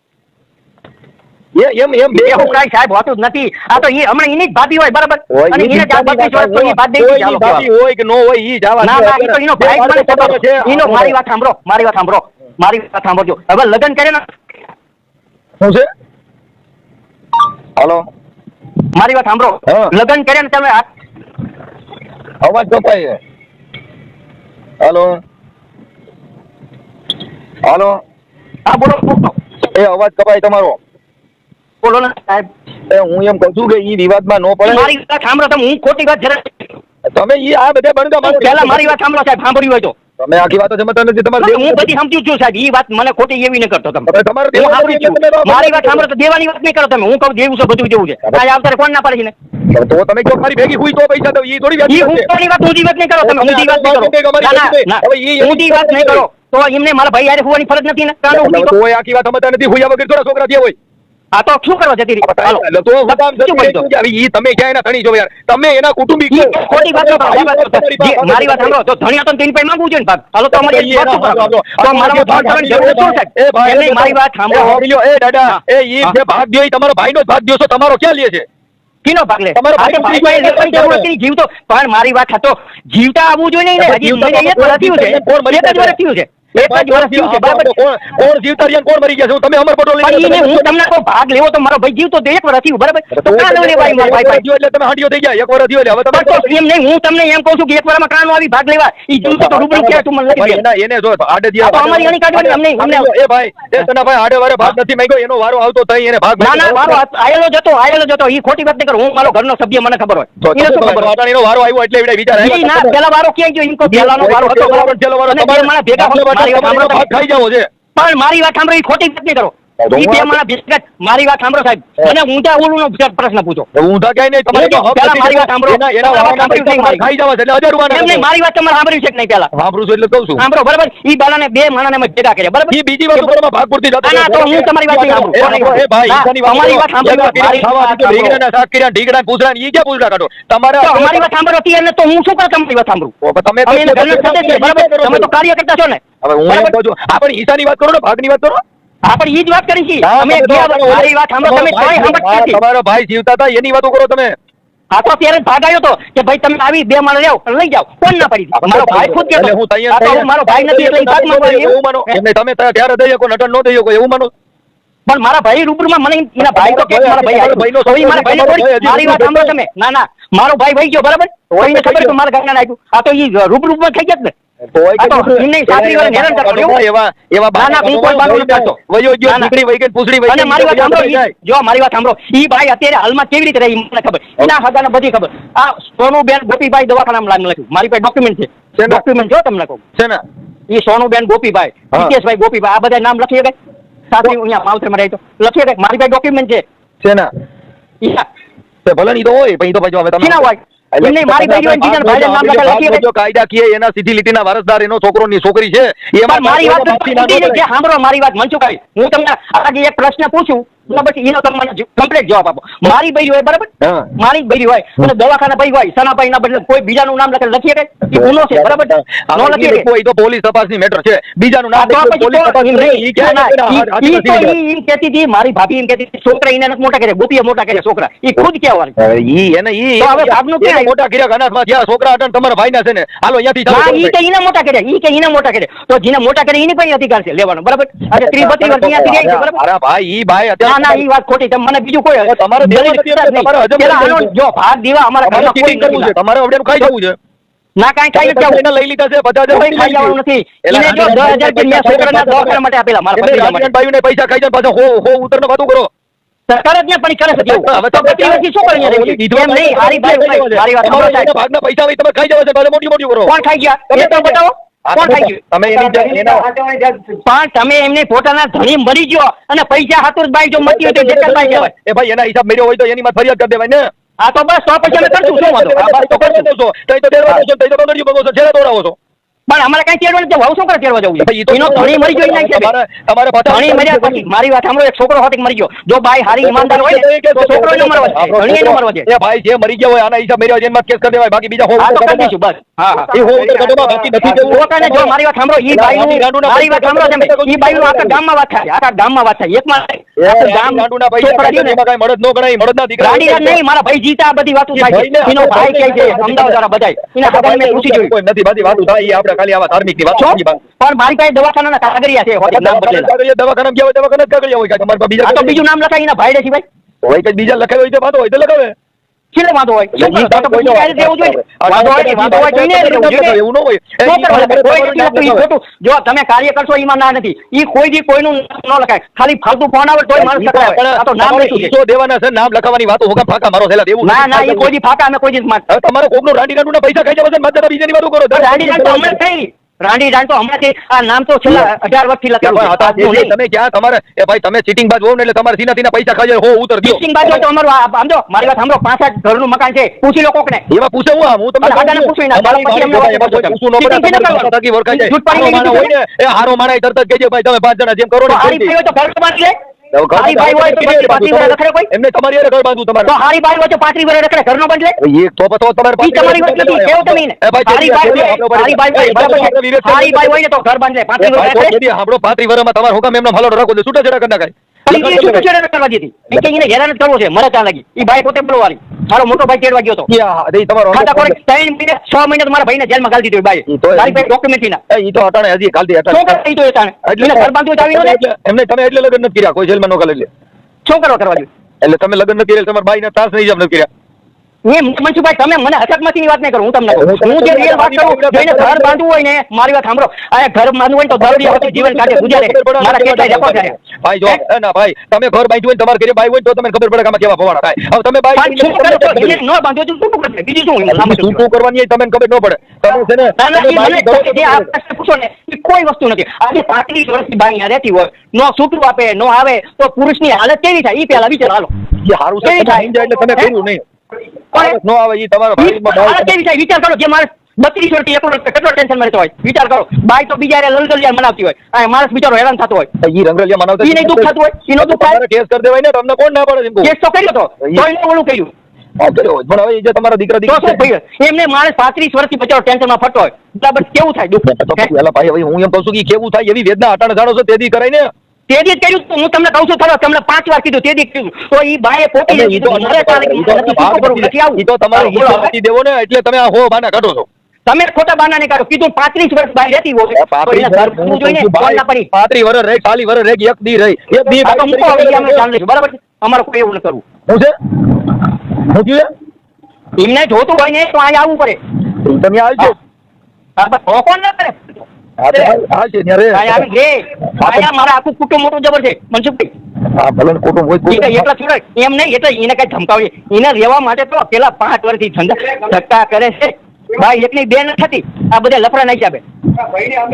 એમ બે એવું કાંઈ સાહેબ હોતું જ નથી. આ તો ઈ હમણાં એની જ ભાભી હોય, બરાબર? અને એને જ આ 32 વર્ષ તો ઈ ભાત દઈ દીધી, હાલો ભાભી કહેવાય. હોય કે નો હોય ઈ જવા ના ના, ઈ તો એનો ભાઈ જ મને ખબર છે. એનો મારી વાત સાંભળો, મારી વાત સાંભળો, મારી વાત સાંભળજો. હવે લગ્ન કરે ને, શું છે? હાલો, મારી વાત સાંભળો, હા. લગ્ન કરે ને તમે અવાજ કપાય છે. હાલો હાલો, હા બોલો બોલો. એ અવાજ કપાય તમારો. બોલો ને સાહેબ. એ હું એમ કહું છું કે ઈ વિવાદમાં નો પડે. મારી વાત સાંભળો તમે, હું ખોટી વાત જરા તમે ઈ આ બધે બણગા પહેલા મારી વાત સાંભળો સાહેબ, સાંભળ્યું હોય તો. તમે આખી વાતો સમજતા નથી. તમારે હું બધી સમજુ છું સાહેબ, ઈ વાત મને ખોટી એવી ન કરતો તમે. હવે તમારે હું દેવું સાંભળું નથી છું. એટલે તમે મારી વાત સાંભળો તો દેવાની વાત નહીં કરો તમે. હું કહું દેવું છે, બધું દેવું છે. કાંઈ આવતા કોણ ના પાડે છે ને? તો તમે જો મારી ભેગી હુઈ તો પૈસા દો. ઈ થોડી ઈ વાત છે. ઊંધી વાત ઊંધી વાત નહીં કરો તમે, ઊંધી વાત નહીં કરો. ના ના ઊંધી વાત નહીં કરો. તો એમને મારા ભાઈ હારે હોવાની ફરજ નથી ને? કાનો ઊંધી તો? કોઈ આખી વાત સમજતા નથી. હુયા વગર થોડા છોકરા થયા હોય. આ તો શું કરવા જતી રહી? હાલો. એટલે તો હું કામ શું કરી દો? ઈ તમે ક્યાં એના ધણી છો યાર? તમે એના કુટુંબિક છો. ઈ ખોટી વાત કરો, મારી વાત કરો. મારી વાત સાંભળો, તો ધણિયા તો તેની પાસે માંગવું જોઈએ ને ભાગ. હાલો તો અમારી એક વાત કરો. તો મારા ભાગ કરવાની જરૂર શું છે? એ ભાઈ, એમને મારી વાત સાંભળો. એ દાદા, એ ઈ જે ભાગ દ્યો ઈ તમારો ભાઈનો જ ભાગ દ્યો છો. તમારો ક્યાં લે છે? કીનો ભાગ લે? તમારો ભાઈ આ તો ભાઈ પાસે લેવાની જરૂર નથી, જીવતો. પણ મારી વાત હતો, જીવતા આવવું જોઈએ ને. હજી મને એક વર્ષ થયું છે. કોણ મરી એક જ વર્ષ થયું છે. એક જ વર્ષ થયું છે, બરાબર? કોણ જીવતા રહ્યા ને કોણ મરી ગયા છે? તમે અમર પટોળ પણ ઈને હું તમને કહું ભાગ લેવો તો મારો ભાઈ જીવતો તો એક વર્ષ થયું, બરાબર? તો કાં ન લેવાય મારા ભાઈ પાસે? એટલે તમે હાંડિયો થઈ ગયા. એક વર્ષ થયો એટલે હવે તમે પણ તો એમ નહીં, હું તમને એમ કહું છું કે એક વારમાં કાં ન આવી ભાગ લેવા? ઈ જીવતો તો રૂબરૂ ક્યાં તું મને લઈ દે. એને જો આડે આ તો અમારી અણી કાઢવાની અમને એ ભાઈ એ તને ભાઈ આડે વારે ભાગ નથી માંગ્યો. એનો વારો આવતો તઈ એને ભાગ ના ના, મારો આયેલો જતો ઈ ખોટી વાત નહીં કરો. હું મારો ઘરનો સભ્ય, મને ખબર હોય. એને શું ખબર હોય? એનો વારો આવ્યો એટલે એવડા વિચાર ઈ ના, પેલા વારો ક્યાં ગયો? એમ કહો પેલાનો વારો હતો, બરાબર? અને બે માણસ ભેગા હોય, મારી વાત સાંભળો તમે. ખાઈ જાવ છે. પણ મારી વાત સાંભળો, ઈ ખોટી વાત નહીં કરો. ઈ બે માણસ ભેગા, મારી વાત સાંભળો સાહેબ. અને ઊંધા ઓલુનો પ્રશ્ન પૂછો. ઊંધા ક્યાંય નહીં. તમારે પેલા મારી વાત સાંભળો. એના વારાના પૈસા ખાઈ જાવ છે એટલે 1000 રૂપિયા એમ નહીં, મારી વાત તમારે સાંભળ્યું છે કે નહીં? પેલા સાંભળું છું એટલે કહું છું. સાંભળો, બરાબર? ઈ બાલાને બે માણસને અમે ભેગા કર્યા, બરાબર? ઈ બીજી વાત ઉપર ભાગ પૂરતી જતો. ના, તો હું તમારી વાત નહીં સાંભળું. એ ભાઈ ઈશાની વાત તમારી વાત સાંભળો. મારી ખાવા વાત દીધું, રીંગણાના શાક કર્યા, ઢીંગણા પૂછડા ઈ ક્યાં પૂછડા કાઢો તમારે? તો અમારી વાત સાંભળો ત્યારે તો હું શું કરું તમારી વાત સાંભળું? તમે અમે એને ઘરના સદસ્ય છીએ, બરાબર? તમે તો કાર્ય કરતા છો ને? હવે હું એમ કહું છું આપણે ઈશાની વાત કરો ને ભાગની વાત કરો. આપણે ઈ જ વાત કરી છીએ. અમે મારી વાત સાંભળો, તમે કાંઈ સાંભળતા નથી. તમારો ભાઈ જીવતા હતા એની વાતો કરો તમે. આ તો ત્યારે જ ભાગ આવ્યો તો કે ભાઈ તમે આવી બે માણસ લેવો અને લઈ જાઓ. કોણ ના પાડી દીધી? મારો ભાઈ ખુદ કહેતો. હું તૈયાર આ તો મારો ભાઈ નથી એટલે ઈ ભાગમાં પડ્યો. એવું માનો એમને તમે ત્યારે દઈ શકો નટન નો દઈ શકો એવું માનો. પણ મારા ભાઈ રૂબરૂમાં મને એના ભાઈ તો કે મારા ભાઈ આવ્યો. તો ઈ મારા ભાઈને થોડી મારી વાત સાંભળો તમે. ના ના, મારો ભાઈ ભાઈ ગયો, બરાબર? કોઈને ખબર તો મારા ઘરના આપ્યું. આ તો ઈ રૂબરૂમાં થઈ ગયા જ ને. આ તો એમને સાસરી વાળાને હેરાન કરતો રહ્યો. એવા ના ના, હું કોઈ બાનું નથી કરતો. વયો ગયો, ના, ના. દીકરી વહી ગઈ, પૂછડી વહી અને ગઈ. મારી વાત સાંભળો, જો મારી વાત સાંભળો, ઈ ભાઈ અત્યારે હાલમાં કેવી રીતે રહે ઈ મને ખબર. એના હગાને બધી ખબર. આ સોનુબેન ગોપીભાઈ દવાખાનામાં લખ્યું. મારી પાસે ડોક્યુમેન્ટ છે. શેના? ડોક્યુમેન્ટ જો તમને કહું. છે ને ઈ સોનુબેન ગોપીભાઈ, હા. હિતેશભાઈ ગોપીભાઈ, આ બધા નામ લખી શકાય? સાસરી અહીંયા માવતરમાં રહે તો લખી શકાય? મારી પાસે ડોક્યુમેન્ટ છે. છે ને ઈ હા. તે ભલે નહીં તો હોય પણ ઈ તો ભાઈ જો હવે તમે શેના હોય? એમ નહીં, મારી ભાઈ હોય, બીજાના ભાઈના નામ લખી શકાય? જો કાયદાકીય એના સીધી લીટીના વારસદાર એનો છોકરોની છોકરી છે પણ મારી વાત તો ખોટી છે. સાંભળો મારી વાત, મનસુખભાઈ, હું તમને આજે એક પ્રશ્ન પૂછું, પછી એનો તમે મને કમ્પ્લીટ જવાબ આપો. મારી બૈરી હોય, બરાબર? હા. મારી બૈરી હોય અને દવાખાના ભાઈ હોય, સનાભાઈ ના બદલે કોઈ બીજાનું નામ લખી શકાય? એ ગુનો છે, બરાબર? નો લખી શકાય. કોઈ તો પોલીસ તપાસની મેટર છે બીજાનું નામ તો પછી પોલીસ તો તપાસની એમ મેટર. નહીં. ઈ ક્યાં ના, એના ઈ હાથ નથી તો લીધા. ઈ કહેતી હતી, મારી ભાભી એમ કહેતી હતી, છોકરા એને નથી મોટા કર્યા, ગોપીએ મોટા કર્યા છોકરા. ઈ ખુદ કહેવાની. ઈ એને ઈ તો હવે ભાગનું ક્યાં? એને મોટા કર્યા અનાથમાં થયા છોકરા હતા ને તમારા ભાઈના છે ને હાલો અહીંયાથી ચાલુ ના, કરો ઈ કે ઈને મોટા કર્યા, ઈ કે ઈને મોટા કર્યા. તો જેને મોટા કર્યા એની પણ અધિકાર છે લેવાનો, બરાબર? આજે 30-32 વર્ષ અહીંયાથી રહે છે, બરાબર? અરે ભાઈ ઈ ભાઈ ના ના, ઈ વાત ખોટી. તમે મને બીજું કોઈ તમારે દલીલ દેવા નથી, કરતા જ નહીં. તમારે હજમ પેલા નથી આનો કરવું. જો ભાગ દેવા અમારા તમારે ઘરમાં કોઈ cheating કરવું નથી. છે તમારે અવડેનું ખાઈ જવું છે ના, કાંઈ ખાઈ નથી જવું. એને લઈ લીધા છે 50,000 કોઈ ખાઈ જવાનું નથી. એને જો 10,000 રૂપિયા છોકરાના દવાખાના માટે આપેલા, મારા ભત્રીજા માટે. ભાઈઓને પૈસા ખાઈ જાય પાછા હો ઉતરને વાતું કરો. સરકાર જ ત્યાં પણ કરે છે એવું. હવે તો 32 વર્ષથી શું કરીને રહે છે? એમ નહીં, હારી ભાઈ, મારી વાત સાંભળો સાહેબ. ભાગના પૈસા હોય તમે ખાઈ જવા છે પાછા મોટી મોટી કરો. કોણ ખાઈ ગયા? એ તો બતાવો. કોણ ખાઈ ગયું? તમે એની પણ તમે એમને પોતાના ધણી મરી ગયો અને પૈસા હાતુરભાઈ જો મતી હોય તો જેતરભાઈ કહેવાય. એ ભાઈ એના હિસાબ મેળ્યો હોય તો એની માં ફરિયાદ કરી દેવાય ને. આ તો બસ તો પછી અમે કરશું શું વાંધો? આ બસ તો કરી દો છો. તઈ તો દેરવા છો, તઈ તો બંગડીઓ બગો છો, છેલ્લે દોડાવો છો. પણ અમારે કઈ તેડવા નથી જવું. શું કરે તેડવા જવું? ભાઈ, ઈ તો એનો ધણી મરી ગયો એના હિસાબે. તમારે ધણી મર્યા પછી મારી વાત સાંભળો, એક છોકરો હોતી મરી ગયો. જો બાઈ હારી ઈમાનદાર હોય ને તો છોકરો એનો મરવા જાય, ધણી એનો મરવા જાય. એ ભાઈ જે મરી ગયા હોય આના હિસાબ મેળ્યો હોય એમાં કેસ કરી દેવાય. બાકી બીજા આ તો કરી દઈશું બસ. હા હા એ હો ઉતર કાઢોમાં બાકી નથી કેવું. પોતાને જો મારી વાત સાંભળો, ઈ બાઈનું મારી વાત સાંભળો તમે, ઈ બાઈનું આખા ગામમાં વાત થાય, આખા ગામમાં વાત થાય. એકમાં નહીં. આખા ગામ ગાંડુના પૈસા છોકરા કાઢીને એમાં કાંઈ મળદ નો ગણાય. મળદના દીકરા ગાંડીરાજ નહીં, મારા ભાઈ જીતા આ બધી વાતો થાય છે. એનો ભાઈ કહે છે અમદાવાદ વાળા બધાય. એના ખબર મેં પૂછી જોયું. કોઈ નથી બાકી વાતો થાય. એ આપણે ખાલી આવા ધાર્મિકની વાત છો? નથી બાકી. પણ મારી પાસે દવાખાનાના કાગળિયા છે, હોટેલ નામ બદલેલા. દવાખાના ગયા હોય દવાખાના જ કાગળિયા હોય. તમારે પાસે આ તો બીજા બીજું નામ લખાય એના ભાઈ સિવાય હોય કે બીજા લખાય હોય તો વાંધો હોય તો લખાવે. છેલ્લે વાંધો હોય શું કરો? તો પછી ક્યારે દેવું જોઈએ? વાંધો હોય જોઈને દેવું જોઈએ. એવું ન હોય. શું કરવા લાગે? કોઈ નથી લખતું ઈ ખોટું. જો તમે કાર્ય કરશો એમાં ના નથી. ઈ કોઈ દી કોઈનું નામ ન લખાય. ખાલી ફાલતુ ફોન આવે તોય માણસ લખાવે. આ તો નામ લખ્યું છે. ઈસો દેવાના છે, નામ લખાવવાની વાતો હોકા ફાકા મારો થયેલા દેવું ના ના, ઈ કોઈ દી ફાકા અમે કોઈ દી માન. હવે તમારે કોકનું રાંડી રાંડુના પૈસા ખાઈ જવા છે, માત્ર બીજાની વાતો કરો. રાંડી રાંડ તો હમણાં થઈ. રાંડી રાંડ તો હમણાંથી આ નામ તો છેલ્લા 18 વર્ષથી લખેલું છે. આજનું નહીં. તમે ક્યાં તમારે એ ભાઈ તમે ચીટિંગ બાજ હોવ ને એટલે તમારે સીના પૈસા ખાઈ જાય. હો ઉતર દો. ટીચિંગ બાજુ હોય તો અમારું આમ જો મારી વાત સાંભળો, 5 ઘરનું મકાન છે, પૂછી લો કોકને. એમાં પૂછે હું આમ હું તમને અને આગાને પૂછું ના, અમારી પછી અમને વાડી વાત ભાઈ, પૂછો. પૂછવું ન પડે. ટીચિંગ તમારી નથી થકી વરખાઈ જાય. જૂઠ પાડી હારો માણસ હોય ને એ હારો માણસ તરત જ કહેજે ભાઈ તમે 5 જણા જેમ કરો ને તો હારી ભાઈ હોય તો ઘર બાંધી લે. હારી ભાઈ હોય તો પછી 35 વર્ષ રખડે કોઈ? એમને તમારી હારે ઘર બાંધવું તો તમારે. હારી ભાઈ હોય તો 35 વર્ષ રખડે, ઘરનો બાંધી લે. એક તો પછી તમારે ઈ તમારી વાત નથી, કેવું તમે એને? એ ભાઈ, હારી ભાઈ હોય, હારી ભાઈ હોય, બરાબર છે. હારી ભાઈ હોય ને તો ઘર બાંધી લે, 35 વર્ષ રખડે. આપણો 35 વર્ષમાં તમારે હુકમ એમનો ફાલો રાખો છો, છૂટાછેડા કરી નાખાય. પણ ઈ છૂટાછેડા કરવા દીધી. ઈ કે એને હેરાન જ કરવો છે, મને ત્યાં લાગી. ઈ ભાઈ પોતે બોલવાની. મારો મોટો ભાઈ તેડવા ગયો હતો. તમારો ખાતા કોરે 3 મહિને 6 મહિને તો મારા ભાઈને જેલમાં ગાળી દીધો બાઈ. ઈ તો- મારી પાસે ડોક્યુમેન્ટ ના. ઈ તો અટાણે હજી કાલથી શું અટાણે કરે ઈ તો એ તાણે? એને ઘર બાંધવું તો આવી ન દે. એમને તમે એટલે લગ્ન નથી કર્યા, કોઈ જેલમાં નો એટલે શું કરવા જોઈએ? એટલે તમે લગ્ન નથી કર્યા, તમારા ભાઈને ત્રાસ નહીં જામ નથી કર્યા. મનસુખભાઈ તમે મને હકીકતની વાત નહીં કરું, હું તમને કહું. હું જે રિયલ વાત કરું, જેને ઘર બાંધવું હોય ને, મારી વાત સાંભળો, આ ઘર બાંધવું હોય ને તો દારૂડિયા વખતે જીવન કાઢે ગુજારે. મારા કેટલાય રેકોર્ડ છે. ભાઈ જો ના ભાઈ તમે ઘર બાંધ્યું હોય ને તમારે ઘરે બાઈ હોય ને તો તમને ખબર પડે કે આમાં કેવા ભવાડા થાય. હવે તમે બાઈ પણ શું કરો છો? એને ન બાંધો તો શું કરશે? બીજું શું એમાં સામે શું? શું કરવાની હોય તમને ખબર ન પડે. તમે છે ને ના, ના, તમે ઈ બાઈ મને જે આ પ્રશ્ન પૂછો ને, ઈ કોઈ વસ્તુ નથી. આજે 35 વર્ષથી બાઈ અહીંયા રહેતી હોય, નો સૂતું આપે, નો આવે, તો પુરુષની હાલત કેવી થાય? ઈ પહેલા વિચાર હાલો. જે હારું છે કેવી તમે થાય? સમજાય એટલે તમે કર્યું નહીં. પણ નો આવે ઈ તમારા ભાઈમાં હાલત કેવી થાય? વિચાર કરો. જે માણસ 32 વર્ષથી એકલો કેટલો ટેન્શન રહેતો હોય, વિચાર કરો. બાઈ તો બીજા હારે લલગલિયા મનાવતી હોય, આ માણસ બિચારો હેરાન થતો હોય. ઈ રંગલિયા મનાવતા ઈ નહીં દુઃખ થતું હોય? ઈનો દુઃખ થાય? કેસ કરી દેવાય ને, તમને કોણ ના પાડે એમ કહું. કેસ તો કર્યો તો એને ઓલું કર્યું કર્યો હોય. પણ હવે ઈ જે તમારા દીકરા તો શું થયું? એમને માણસ 35 વર્ષથી બચારો ટેન્શનમાં ફરતો હોય, બરાબર કેવું થાય દુઃખ? તો પછી એલા ભાઈ હવે હું એમ કહું છું કે કેવું થાય એવી વેદના અટાણે જાણો છો તેદી કરાય ને. તેદી જ કર્યું તું. હું તમને કહું છું ખરો, તમને 5 વાર કીધું, તેદી કીધું. તો ઈ બાએ પોતે જ કીધું, મારે તારે નથી શું કરવું, નથી આવું. ઈ તો તમારે બોલો હવે. હિસાબ દેવો ને એટલે તમે આ હો બાના કાઢો છો. તમે ખોટા બહાના નહીં કાઢો. કીધું 35 વર્ષ બાઈ રહેતી હોય તો એને ઘર પૂરું જોઈને કોણ ના પડી. 35 વર્ષ રહી, 40 વર્ષ રહી, એક દી રહી, એક દી આ તો મૂકો હવે, ઈ અમે જાણી લઈશું, બરાબર છે? અમારે કોઈ એવું ન કરવું. શું છે શું થયું? એમને જોતું હોય ને તો અહીંયા આવવું પડે. તમે આવજો. હા, બસ તો કોણ ના કરે? હા તો હા છે ત્યારે અહીંયા આવી રે. અહીંયા મારા આખું કુટુંબ મોટું જબર છે, મનસુખભાઈ. હા ભલે ને કુટુંબ હોય ઈ કઈ એકલા છોડાય એમ નહીં. એટલે એને કઈ ધમકાવી, એને રહેવા માટે તો પેલા 5 વર્ષથી ધક્કા કરે છે. ભાઈ એકની બે ન થતી, આ બધા લફડા નહીં હિસાબે.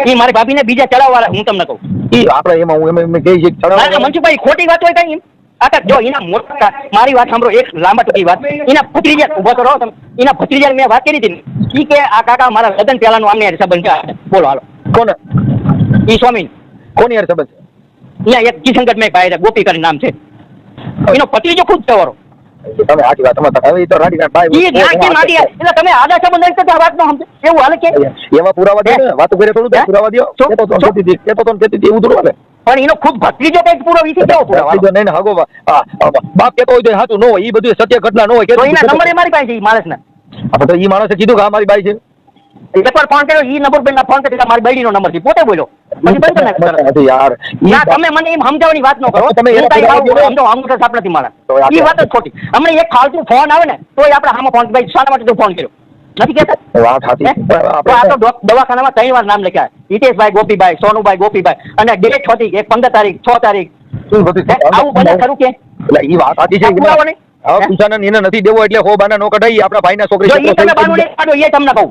ઈ મારી ભાભીને બીજા ચડાવવાળા, હું તમને કહું. ઈ આપણે એમાં હું એમ કહી છે ના, ના, મનસુખભાઈ ખોટી વાત હોય કઈ એમ. આ જો એના મોટા, મારી વાત સાંભળો, એક લાંબા ટૂંકી વાત. એના ભત્રીજા ઉભો કરો તમે. એના ભત્રીજા મેં વાત કરી હતી ને, ઈ કે આ કાકા મારા લગ્ન પહેલાનું આમને સંબંધ છે. બોલો હાલો. કોને ઈ સ્વામી કોની યાર સંબંધ અહીંયા એક કિશનગઢ મેં ભાઈ ગોપી કરીને નામ છે. એનો ભત્રીજો ખુદ સવારો. તમે સાચી વાત તમારે હવે ઈ તો રાડી ભાઈ ઈ નાખી મારી એટલે તમે આદા સંબંધ આવી તો વાત ન સમજે એવું હાલે કે. એવા પુરાવા દે ને વાતો કરે થોડું પુરાવા દો. શું? કેતો તો કેતી હતી એવું થોડું હાલે. પણ એનો ખુદ ભત્રીજો કઈક પૂરો વિશે કેવો પૂરો વાતો નહીં ને હાગો બાપ કેતો હોય તો સાચું ન હોય. ઈ બધું સત્ય ઘટના ન હોય. તો એના નંબર એ મારી પાસે છે ઈ માણસના. આપણે તો ઈ માણસે કીધું કે આ મારી બાઈ છે. એકવાર ફોન કર્યો, ઈ નંબર બેન ફોન કર્યો, મારી બૈડીનો નંબર છે, પોતે બોલ્યો. પછી બંધ કરી નાખ્યો. નથી યાર ના, તમે મને એમ સમજાવવાની વાત ન કરો. તમે હું કાંઈ એના આવું સમજો, અંગૂઠા સાપ નથી મારા. તો આપણે- ઈ વાત જ ખોટી. હમણાં એક ફાલતુ ફોન આવે ને તોય આપણે સામે ફોન, ભાઈ શાના માટે તું ફોન કર્યો નથી કહેતા? વાત સાચી. તો આ તો દવાખાનામાં 3 વાર નામ લખ્યા, હિતેશભાઈ ગોપીભાઈ, સોનુભાઈ ગોપીભાઈ, અને ડેટ 6 તારીખ, 15 તારીખ, 6 તારીખ. શું બધું આવું બધા ખરું કે? એટલે ઈ વાત સાચી છે. આ પુરાવો નહીં? હા કુશાનન એને નથી દેવો એટલે હો બાના નો કઢાઈ આપણા ભાઈના છોકરી જો ઈ તમે બાનું નહીં કાઢો એ તમને કહું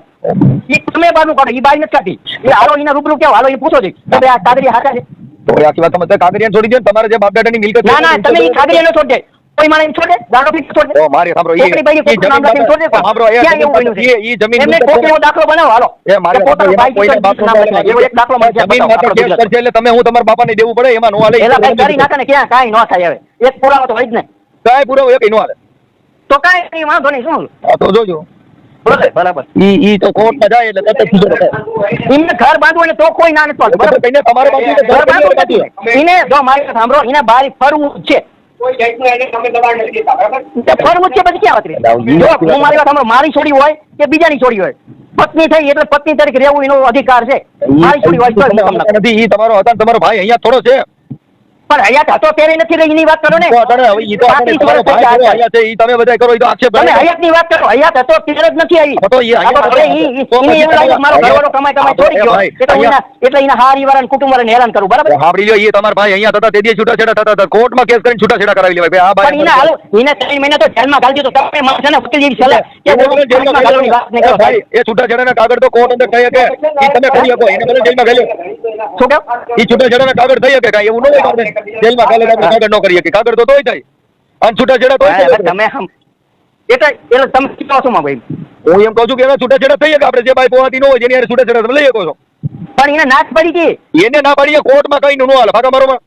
ઈ તમે બાનું કાઢો ઈ બાઈ નથી કાઢી એ હાલો એને રૂબરૂ કેવો હાલો એ પૂછો છે કે આ કાગરિયા હાચા છે તો એ આખી વાત તમે કાગરિયાને છોડી દો ને તમારે જે બાપ દાદાની મિલકત ના ના તમે ઈ કાગરિયાને છોડ દે કોઈ માણસ એમ છોડે ગાડો ફીટ છોડ દે ઓ મારી સાંભળો છોકરી ભાઈ કોઈ નામ લખીને છોડ દે સાંભળો ક્યાં એવું બન્યું છે ઈ જમીન એમને છોકરીનો દાખલો બનાવો હાલો એ મારે પોતાના ભાઈ કોઈના બાપનું નામ લખાય એવો એક દાખલો મને જમીન માટે કેસ કરશે એટલે તમે હું તમારા બાપાને દેવું પડે એમાં નો હાલે એલા ભાઈ કરી નાખે ને ક્યાં કાંઈ ન થાય હવે એક પુરાવો તો હોય જ ને કાંઈ પૂરો એક નો હાલે તો કાંઈ નહીં વાંધો નહીં શું હા તો જોજો બરાબર ઈ તો કોર્ટમાં જાય એટલે તરત જ સુધરે થાય. એમને ઘર બાંધવું એટલે તો કોઈ ના નથી પાડતું બરાબર કઈને તમારે બાજુ ઘર બાંધવું નથી એને જો મારી વાત સાંભળો એને બારી ફરવું જ છે તે ફરવું જ છે પછી ક્યાં વાત રહી? જો હું મારી વાત સાંભળો મારી છોડી હોય કે બીજાની છોડી હોય પત્ની થઈ એટલે પત્ની તરીકે રહેવું એનો અધિકાર છે મારી છોડી હોય તો હું તમને નથી ઈ તમારો હતા ને તમારો ભાઈ અહીંયા થોડો છે પણ હયાત હતો ત્યારે નથી રહી એની વાત કરો ને તો અટાણે હવે ઈ તો આપણે તમારો ભાઈ થોડો અહીંયા છે ઈ તમે બધા કરો ઈ તો આક્ષેપ તમે બને. હયાત ની વાત કરો હયાત હતો ત્યારે જ નથી આવી તો ઈ હયાત આ તો ભલે એને એવું લાગે કે મારો ઘરવાળો કમાઈ કમાઈ છોડી ગયો એટલે એના હારી વાળા કુટુંબ વાળાને હેરાન કરવું બરાબર સાંભળી લો ઈ તમારા ભાઈ અહીંયા થતા તે દી છૂટાછેડા થતા હતા કોર્ટમાં કેસ કરીને છૂટાછેડા કરાવી લેવાય ભાઈ આ પણ એને હાલો એને 3 મહિના તો જેલમાં ઘાલી દીધો તમે મને છે ને વકીલ જેવી સલાહ કે જેલમાં ઘાલવાની વાત નહીં કરો ભાઈ એ છૂટાછેડાના કાગળ તો કોર્ટ અંદર થઈ શકે ઈ તમે કરી શકો એને ભલે જેલમાં ઘાલ્યો શું કહો ઈ છૂટાછેડાના કાગળ થઈ શકે કાંઈ એવું ન હોય કે આપણે જેલમાં ઘાલે આપણે કાગળ ન કરીએ કે કાગળ તો તોય થાય અને છૂટાછેડા તોય હા, થાય. તમે હમ એટલે તમે કહો છો માં ભાઈ હું એમ કહું છું કે એના છૂટાછેડા થઈ શકે આપણે જે ભાઈ પોવાતી ન હોય જેની હારે છૂટાછેડા તમે લઈ શકો છો પણ એને નાચ પડી હતી એને ના પાડીએ કોર્ટમાં કઈ નું ન હાલે ભાગા મારોમાં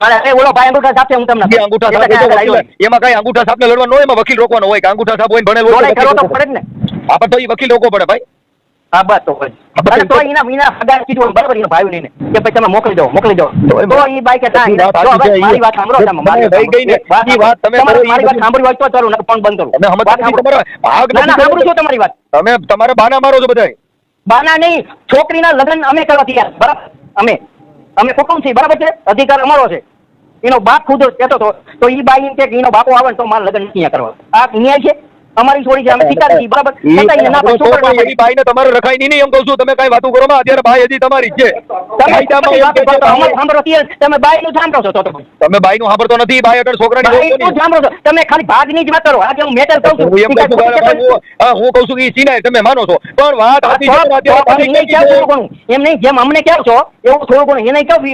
અરે ઓલો ભાઈ અંગૂઠા સાથે હું તમને જે અંગૂઠા સાહેબ હોય તો વકીલ, એમાં કઈ અંગૂઠા સાહેબને લડવાનું હોય એમાં વકીલ રોકવાનો હોય કે અંગૂઠા સાહેબ હોય ને ભણેલો હોય બોલાય તો કરો તો વકીલ પડે જ ને આપણે તો ઈ વકીલ રોકવો પડે ભાઈ. હા બસ તો પછી અને તો એના હગાને કીધું બરાબર એનો ભાઈ લઈને કે ભાઈ તમે મોકલી દો તો ઈ બાઈ કે ના વાત જો સાચી હવે છે. મારી વાત સાંભળો તમે મારી મને રહી ગઈ ને. ઈ વાત તમે તમારે કરો, ઈ મારી વાત બધું. સાંભળવી હોય તો ચાલો નકર ફોન બંધ કરું તમે સમજતા વાત નથી, સાંભળો. તમારા ભાગ ના ના નથી સાંભળું કરવો. છું તમારી વાત તમે તમારા બાના મારો છો બધાય. બાના નહીં છોકરીના લગ્ન અમે કરવા તૈયાર બરાબર અમે કુટુંબ છીએ બરાબર છે અધિકાર અમારો છે એનો બાપ ખુદ કહેતો હતો તો ઈ બાઈ એમ કે એનો બાપો આવે ને તો મારે લગ્ન નથી કરવા આ ન્યાય છે અમારી છોડી છે અમે સ્વીકારી છીએ બરાબર છતાં એને ના પાડી, તો છોકરો ના પણ એવી પાડી. બાઈને તમારે રખાય નહીં એમ કહું છું. તમે કાંઈ વાતું કરો માં અત્યારે ભાઈ હજી તમારી જ છે. તમે કાયદામાં એમ વાત કે છે કરો, અમારે ભાઈ- સાંભળો ત્યારે તમે બાઈનું સાંભળો છો તો તમે. તમે બાઈનું સાંભળતો નથી. બાઈ અગર છોકરાની બાઈનું રોકતો નહીં. સાંભળો છો તમે ખાલી ભાગની જ વાત કરો આજે હું મેટર કહું છું હું એમ કહું છું કે ભાઈ, હું કહું છું કે ઈ સિનાય તમે માનો છો પણ વાત સાચી છે. પણ અત્યારે બાઈ એને કહી કેવું દીધું. થોડું ઘણું એમ નહીં જેમ અમને કહો છો એવું થોડું ઘણું એને કેવું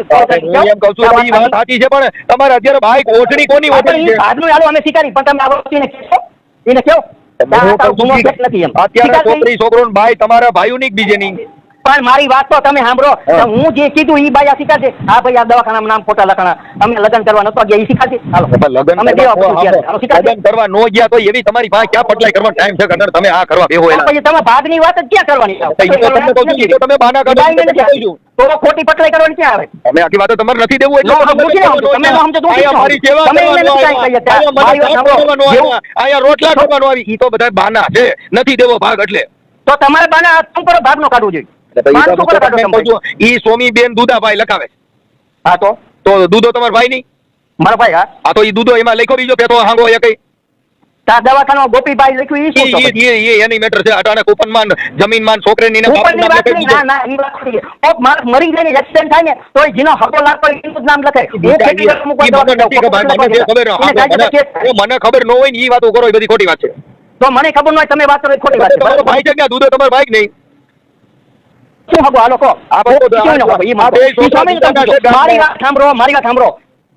હું એમ કહું છું કે ઈ વાત સાચી છે પણ તમારે અત્યારે ભાઈ ઓછડી કોની ઓછડી છે? ભાગનું હાલો અમે સ્વીકારી પણ તમે આ વસ્તુ એને કહેશો એને કેવો હું કહું છું કે નથી એમ અત્યારે સ્વીકાર છોકરી છોકરો ને ભાઈ તમારા ભાઈઓની બીજે નહીં. પણ મારી વાત તો તમે સાંભળો હા. હું જે કીધું ઈ બાઈ આ સ્વીકારશે હા ભાઈ આ દવાખાના નામ ખોટા લખાણા અમે લગ્ન કરવા નતો ગયા ઈ સ્વીકારશે હાલો લગ્ન અમે દેવા પૂછું ત્યારે. હાલો સ્વીકારશે લગ્ન કરવા નો ગયા તો એવી તમારી પાસે ક્યાં પટલાઈ કરવાનો ટાઈમ છે કે તમે આ કરવા બેહો એલા? પછી તમે ભાગની વાત જ ક્યાં કરવાની તો ઈ તો તમને કહું છું, ઈ તો તમે બાના કાઢો, બાઈને ઈ તો નથી કહું છું. તો ખોટી પટલાઈ કરવાની ક્યાં આવે અમે આખી વાત તમારે નથી દેવું એટલે નો, તમે સમજો ને, કરવાનો તમે નો સમજો તો અહીંયા શું મારી સેવા તમે એને કરવાનો નથી કાંઈ કહી શકતા. અહીંયા મારી મારી વાત વાત સાંભળો. કરવાનો અહીંયા રોટલા ઠોકવાનો આવી ઈ તો બધા બાના છે નથી દેવો ભાગ એટલે તો તમારે બાને શું કરો ભાગનો કાઢવો જોઈએ બાને શું કરો કાઢો તમે? ઈ સોમીબેન દુધાભાઈ લખાવે હા તો દૂધો તમારા ભાઈ નહીં મારા ભાઈ હા આ તો ઈ દૂધો એમાં લખ્યો બીજો પેતો હાંગો એ કઈ તા દવાખાનામાં ગોપીભાઈ લખ્યું ઈ શું તો પછી? ઈ એની મેટર છે અટાણે કૂપનમાં જમીનમાં છોકરીની ને ઉપરની બાપનું નામ વાત લખાઈ નહીં, ના ના ઈ વાત ખોટી છે. કોક માણસ મરી જાય ને એક્સિડન્ટ થાય ને તો ઈ જેનો હકો લાગતો હોય એનું જ નામ લખે હું ખેતી કરવા મૂકવા ઈ મને નથી ખબર, મને જે ખબર એને કાંઈ કેસ થાય. મને ખબર ન હોય ને ઈ વાતો કરો એ બધી ખોટી વાત છે. તો મને ખબર ન હોય તમે વાત કરો એ ખોટી વાત છે તમારો બરાબર? ભાઈ છે કે આ દૂધો તમારો ભાઈ જ નહીં? શું હકો હાલો કહો આ બધું ઈ શું હકો? ઈ આ બે ઈ સ્વામીનું નામ પૂછો. છોકરા મારી વાત સાંભળો મારી વાત સાંભળો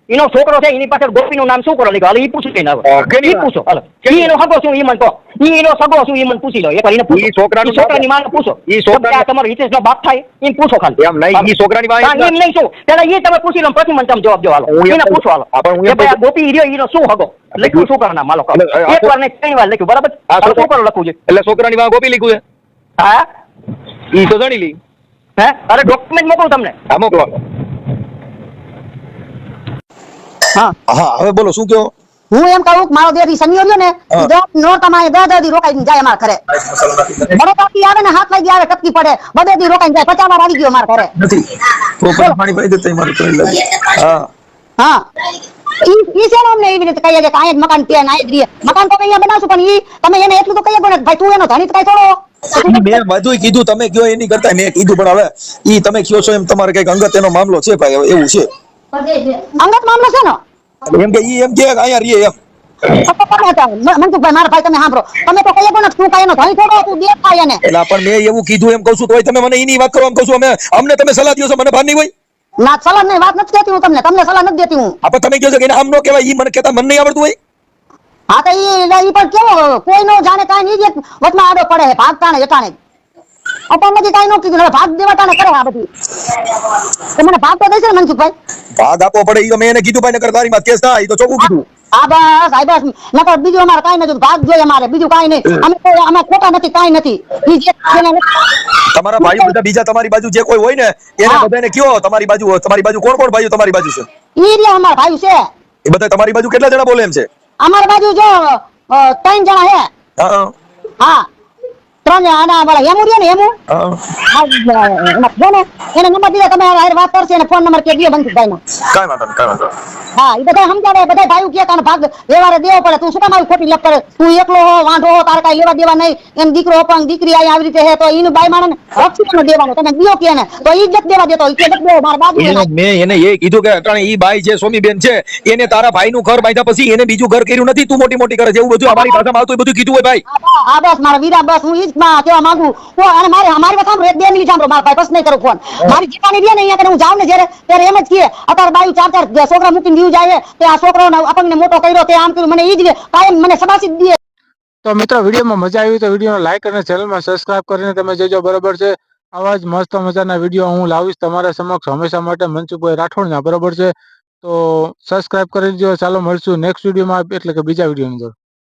એનો છોકરો છે એની પાછળ ગોપીનું નામ શું કરો લખ્યું હાલો ઈ પૂછી લઈને આવો કેની ઈ પૂછો હાલો ઈ એનો હકો શું ઈ મને કહો ઈ એનો સગો શું ઈ મને પૂછી લો એકવાર એને પૂછો ઈ છોકરાનું છોકરાની માને પૂછો ઈ છોકરાનું- આ તમારો હિતેશનો બાપ થાય એને પૂછો ખાલી એમ નહીં, ઈ છોકરાની વાંહે હા, એમ નહીં શું પેલા ઈ તમે પૂછી લો પછી મને તમે જવાબ દો હાલો હું એમ એને કહું- પૂછો હાલો હા, પણ હું એમ કે ભાઈ આ કહું- ગોપી રહ્યો એનો શું હકો લખ્યું શું કરના માલો કહો એટલે આ એક વાર ને 3 વાર લખ્યું બરાબર આ હાલો, શું કરો લખવું છે એટલે છોકરાની વાંહે ગોપી લીધું છે હા ઈ તો જાણી લી. હે અરે ડોક્યુમેન્ટ મોકલું તમને હા મોકલો. હા હા હવે બોલો શું કહો? હું એમ કહું કે મારો દેરી શનિયો રહ્યો ને હા. નો તમારે 10 દી રોકાઈને જાય અમારા ઘરે બડે કાકી આવે ને 7 વાગે આવે ટપકી પડે 2 દી રોકાઈને જાય 50 વાર આવી ગયો અમારા ઘરે નથી તો પાણી પાઈ દેતા મારું તો લાગે. હા હા ઈ છે ને અમને એવી રીતે કહીએ કે અહીંયા જ મકાન ત્યાં આયા જ રહીએ મકાન તો અહીંયા બનાવશું પણ ઈ તમે એને એટલું તો કહીએ ને ભાઈ તું એનો ધણી તો કઈ થોડો મેં બધું કીધું તમે કયો એની કરતા મેં કીધું પણ હવે ઈ તમે કયો છો એમ તમારે કઈક અંગત એનો મામલો છે ભાઈ હવે એવું છે અંગત મામલો છે ને એમ કે ઈ એમ કે અહીંયા રહીએ એમ મનસુખભાઈ મારા ભાઈ તમે સાંભળો, તમે તો કઈ પણ તું કઈ નો ધણી થોડો તું દેખાય એને. એટલે પણ મેં એવું કીધું એમ કહું છું તોય તમે મને એની વાત કરો એમ કહું છું. અમને તમે સલાહ દો છો, મને ભાન નહીં હોય. ના સલાહ ની વાત નથી દેતી હું તમને સલાહ નથી દેતી હું. આપણે તમે કહો છો કે એને આમ નો કહેવાય, ઈ મને કહેતા મને નહીં આવડતું હોય. હા તો ઈ પણ કેવો કોઈ નો જાણે કાઈ નહીં વચમાં આડો પડે છે ભાગતાણે જટાણે. આપણને કઈ નો કીધું, હવે ભાગ દેવાટાણે કરે આ બધી. તો મને ભાગ તો દેશે ને મનસુખભાઈ? ભાગ આપવો પડે ઈ તો મેં એને કીધું ભાઈ, નકર તારી માં કેસ થાય. ઈ તો ચોખ્ખું કીધું. હા બસ નકર બીજું અમારે કાઈ નથી, ભાગ જોઈએ અમારે, બીજું કાઈ નહીં. અમે ખોટા નથી, કાઈ નથી. ઈ જે તમારા ભાઈઓ બધા બીજા તમારી બાજુ જે કોઈ હોય ને એને બધાને કયો તમારી બાજુ કોણ કોણ ભાઈઓ તમારી બાજુ છે? ઈ રહ્યા અમારા ભાઈ છે. એ બધા તમારી બાજુ કેટલા જણા બોલે એમ છે? અમારી બાજુ જો 3 જણા છે. હા હા 3 આના વાળા હેમુ રહ્યો ને હેમુ. એને નંબર દીધો, તમે હારે વાત કરશે અને ફોન નંબર કે દિયો મનસુખભાઈ નો. કાઈ વાંધો નહીં. હા ઈ બધા સમજાવે, બધા ભાઈઓ કે કાન ભાગ વ્યવહારે દેવો પડે. તું શું કામ આવી ખોટી લપ કરે? તું એકલો હો, વાંઢો હો, તારે કાઈ લેવા દેવા નહીં. એમ દીકરો અપંગ, દીકરી આવી રીતે હે તો ઈનું બાઈ માણને હક નો દેવાનો. તમે દિયો કે ને તો ઈ જ દેવા દેતો. ઈ કે દેવો માર બાજુ. મેં એને એ કીધું કે અટાણે ઈ બાઈ જે સોમીબેન છે એને તારા ભાઈનું ઘર બાંધ્યા પછી એને બીજું ઘર કર્યું નથી. તું મોટી કરે છે એવું બધું અમારી ભાષામાં આવતું બધું કીધું હોય ભાઈ. હા બસ મારા વીરા, બસ હું ઈ જ કેવા માંગુ. અને મારી વાત સાંભળો, 2 મિનિટ સાંભળો મારા ભાઈ, બસ નહીં કરું ફોન. મારી જીવાની રહે ને અહીંયા હું જાઉં ને ત્યારે એમ જ કહે અત્યારે બાયું 4 છોકરા મૂકીને દીવ જાય તે આ છોકરાઓને અપંગને મોટો કર્યો તે આમ કર્યું. મને ઈ જ કાયમ મને સબાસી જ દે. તો મિત્રો વિડીયોમાં મજા આવી તો વિડીયોને લાઈક અને ચેનલમાં સબસ્ક્રાઇબ કરીને તમે જોજો, બરોબર છે. આવા જ મસ્ત મજાના વિડીયો હું લાવીશ તમારા સમક્ષ હંમેશા માટે મનસુખભાઈ રાઠોડના, બરોબર છે. તો સબસ્ક્રાઇબ કરી દેજો. ચાલો મળશું નેક્સ્ટ વિડીયોમાં, એટલે કે બીજા વિડીયોની અંદર.